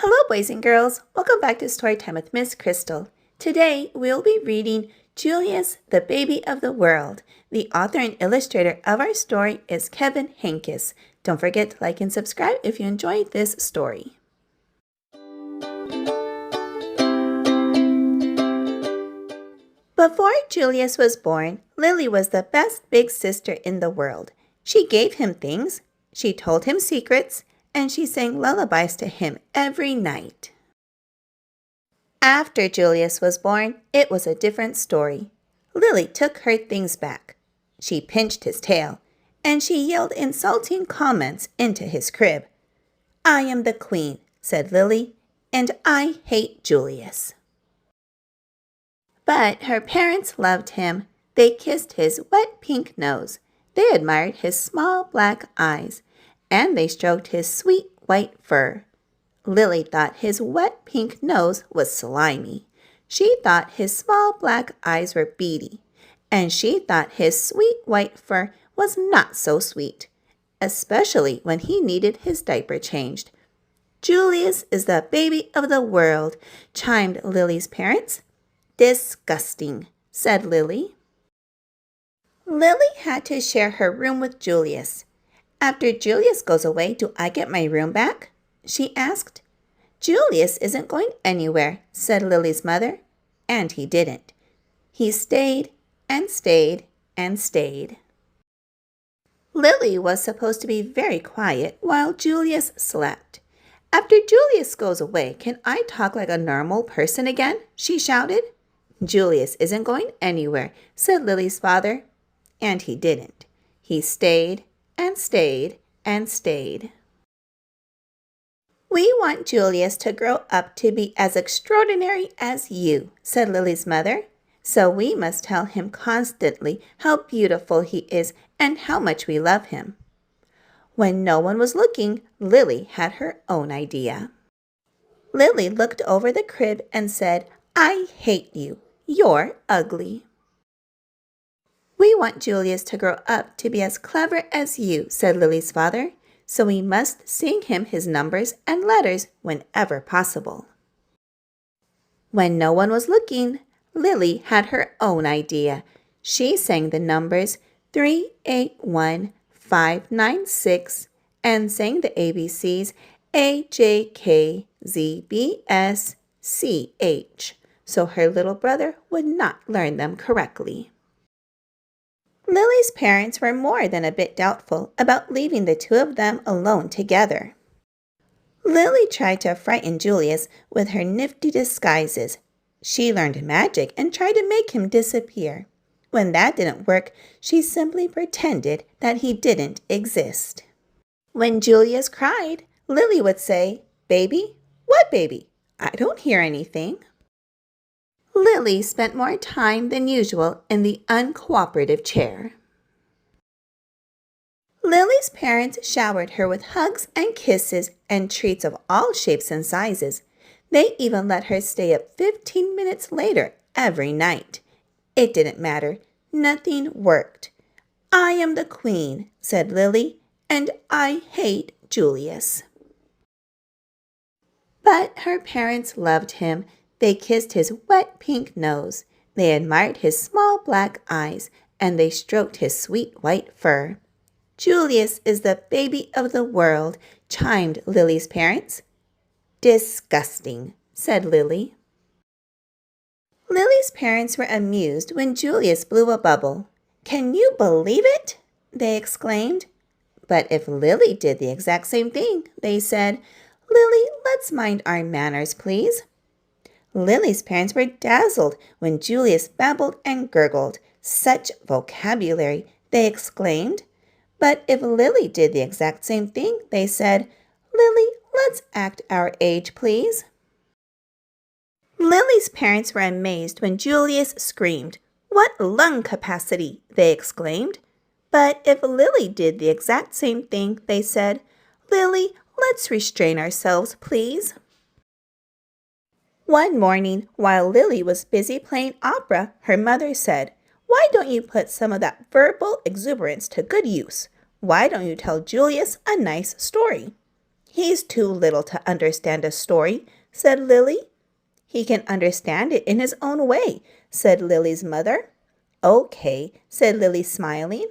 Hello, boys and girls. Welcome back to Storytime with Miss Crystal. Today, we'll be reading Julius, the Baby of the World. The author and illustrator of our story is Kevin Henkes. Don't forget to like and subscribe if you enjoyed this story. Before Julius was born, Lily was the best big sister in the world. She gave him things, she told him secrets, and she sang lullabies to him every night. After Julius was born, it was a different story. Lily took her things back. She pinched his tail, and she yelled insulting comments into his crib. "I am the queen," said Lily, "and I hate Julius." But her parents loved him. They kissed his wet pink nose. They admired his small black eyes, and they stroked his sweet white fur. Lily thought his wet pink nose was slimy. She thought his small black eyes were beady, and she thought his sweet white fur was not so sweet, especially when he needed his diaper changed. "Julius is the baby of the world," chimed Lily's parents. "Disgusting," said Lily. Lily had to share her room with Julius. "After Julius goes away, do I get my room back?" she asked. "Julius isn't going anywhere," said Lily's mother, and he didn't. He stayed and stayed and stayed. Lily was supposed to be very quiet while Julius slept. "After Julius goes away, can I talk like a normal person again?" she shouted. "Julius isn't going anywhere," said Lily's father, and he didn't. He stayed and stayed and stayed. "We want Julius to grow up to be as extraordinary as you," said Lily's mother. "So we must tell him constantly how beautiful he is and how much we love him." When no one was looking, Lily had her own idea. Lily looked over the crib and said, "I hate you. You're ugly." "We want Julius to grow up to be as clever as you," said Lily's father, "so we must sing him his numbers and letters whenever possible." When no one was looking, Lily had her own idea. She sang the numbers 381-596 and sang the ABCs AJKZBSCH, so her little brother would not learn them correctly. Lily's parents were more than a bit doubtful about leaving the two of them alone together. Lily tried to frighten Julius with her nifty disguises. She learned magic and tried to make him disappear. When that didn't work, she simply pretended that he didn't exist. When Julius cried, Lily would say, "Baby? What baby? I don't hear anything." Lily spent more time than usual in the uncooperative chair. Lily's parents showered her with hugs and kisses and treats of all shapes and sizes. They even let her stay up 15 minutes later every night. It didn't matter. Nothing worked. "I am the queen," said Lily, "and I hate Julius." But her parents loved him. They kissed his wet pink nose. They admired his small black eyes, and they stroked his sweet white fur. "Julius is the baby of the world," chimed Lily's parents. "Disgusting," said Lily. Lily's parents were amused when Julius blew a bubble. "Can you believe it?" they exclaimed. But if Lily did the exact same thing, they said, "Lily, let's mind our manners, please." Lily's parents were dazzled when Julius babbled and gurgled. "Such vocabulary," they exclaimed. But if Lily did the exact same thing, they said, "Lily, let's act our age, please." Lily's parents were amazed when Julius screamed. "What lung capacity!" they exclaimed. But if Lily did the exact same thing, they said, "Lily, let's restrain ourselves, please." One morning, while Lily was busy playing opera, her mother said, "Why don't you put some of that verbal exuberance to good use? Why don't you tell Julius a nice story?" "He's too little to understand a story," said Lily. "He can understand it in his own way," said Lily's mother. "Okay," said Lily, smiling.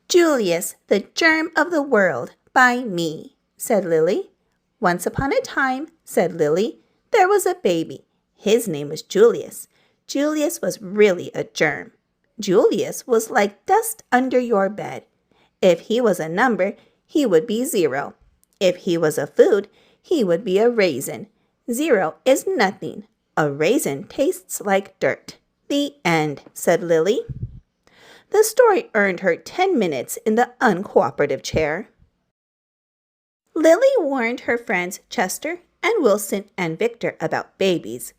"Julius, the Germ of the World, by me," said Lily. "Once upon a time," said Lily, "there was a baby. His name was Julius. Julius was really a germ. Julius was like dust under your bed. If he was a number, he would be 0. If he was a food, he would be a raisin. 0 is nothing. A raisin tastes like dirt." "The end," said Lily. The story earned her 10 minutes in the uncooperative chair. Lily warned her friends Chester and Wilson and Victor about babies.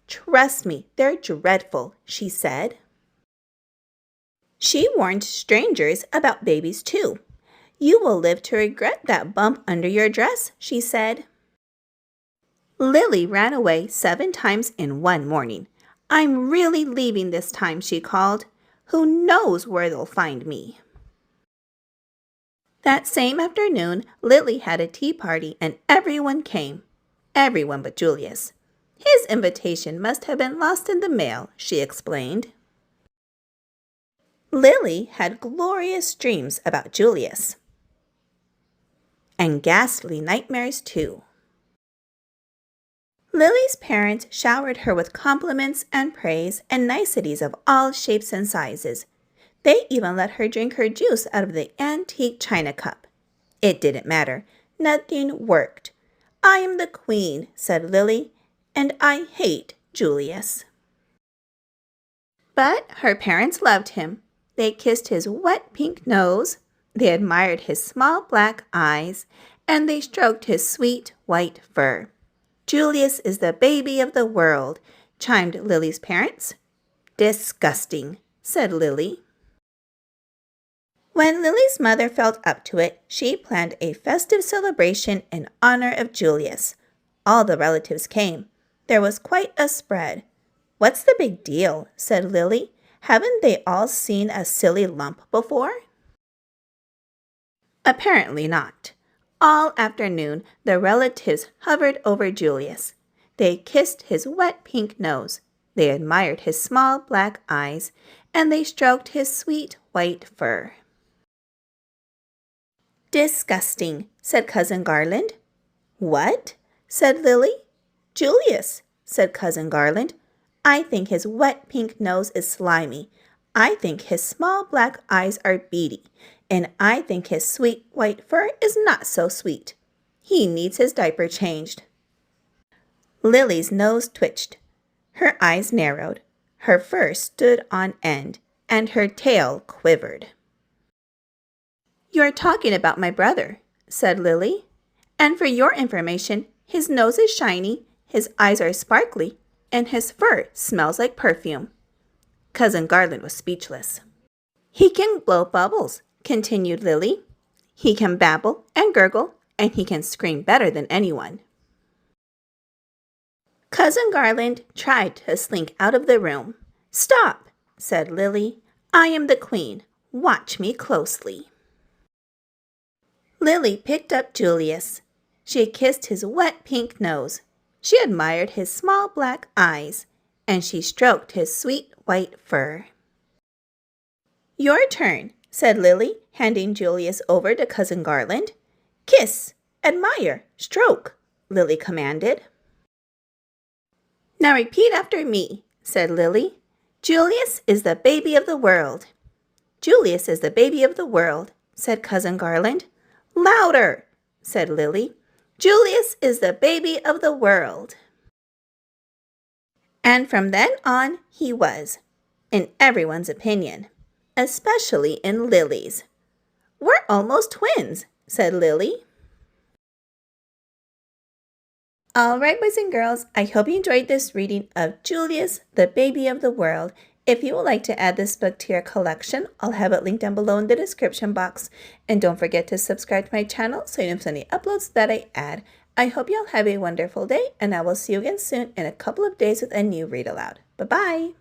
"Trust me, they're dreadful," she said. She warned strangers about babies too. "You will live to regret that bump under your dress," she said. Lily ran away 7 times in one morning. "I'm really leaving this time," she called. "Who knows where they'll find me?" That same afternoon, Lily had a tea party and everyone came. Everyone but Julius. "His invitation must have been lost in the mail," she explained. Lily had glorious dreams about Julius. And ghastly nightmares too. Lily's parents showered her with compliments and praise and niceties of all shapes and sizes. They even let her drink her juice out of the antique china cup. It didn't matter. Nothing worked. "I am the queen," said Lily, "and I hate Julius." But her parents loved him. They kissed his wet pink nose, they admired his small black eyes, and they stroked his sweet white fur. "Julius is the baby of the world," chimed Lily's parents. "Disgusting," said Lily. When Lily's mother felt up to it, she planned a festive celebration in honor of Julius. All the relatives came. There was quite a spread. "What's the big deal?" said Lily. "Haven't they all seen a silly lump before?" Apparently not. All afternoon, the relatives hovered over Julius. They kissed his wet pink nose. They admired his small black eyes, and they stroked his sweet white fur. "Disgusting," said Cousin Garland. "What?" said Lily. "Julius," said Cousin Garland. "I think his wet pink nose is slimy. I think his small black eyes are beady. And I think his sweet white fur is not so sweet. He needs his diaper changed." Lily's nose twitched. Her eyes narrowed. Her fur stood on end, and her tail quivered. "You're talking about my brother," said Lily. "And for your information, his nose is shiny, his eyes are sparkly, and his fur smells like perfume." Cousin Garland was speechless. "He can blow bubbles," continued Lily. "He can babble and gurgle, and he can scream better than anyone." Cousin Garland tried to slink out of the room. "Stop," said Lily. "I am the queen. Watch me closely." Lily picked up Julius. She kissed his wet pink nose. She admired his small black eyes, and she stroked his sweet white fur. "Your turn," said Lily, handing Julius over to Cousin Garland. "Kiss, admire, stroke," Lily commanded. "Now repeat after me," said Lily. "Julius is the baby of the world." "Julius is the baby of the world," said Cousin Garland. "Louder," said Lily. "Julius is the baby of the world." And from then on, he was, in everyone's opinion, especially in Lily's. "We're almost twins," said Lily. All right, boys and girls, I hope you enjoyed this reading of Julius, the Baby of the World. If you would like to add this book to your collection, I'll have it linked down below in the description box. And don't forget to subscribe to my channel so you don't miss any uploads that I add. I hope you all have a wonderful day, and I will see you again soon in a couple of days with a new read aloud. Bye-bye.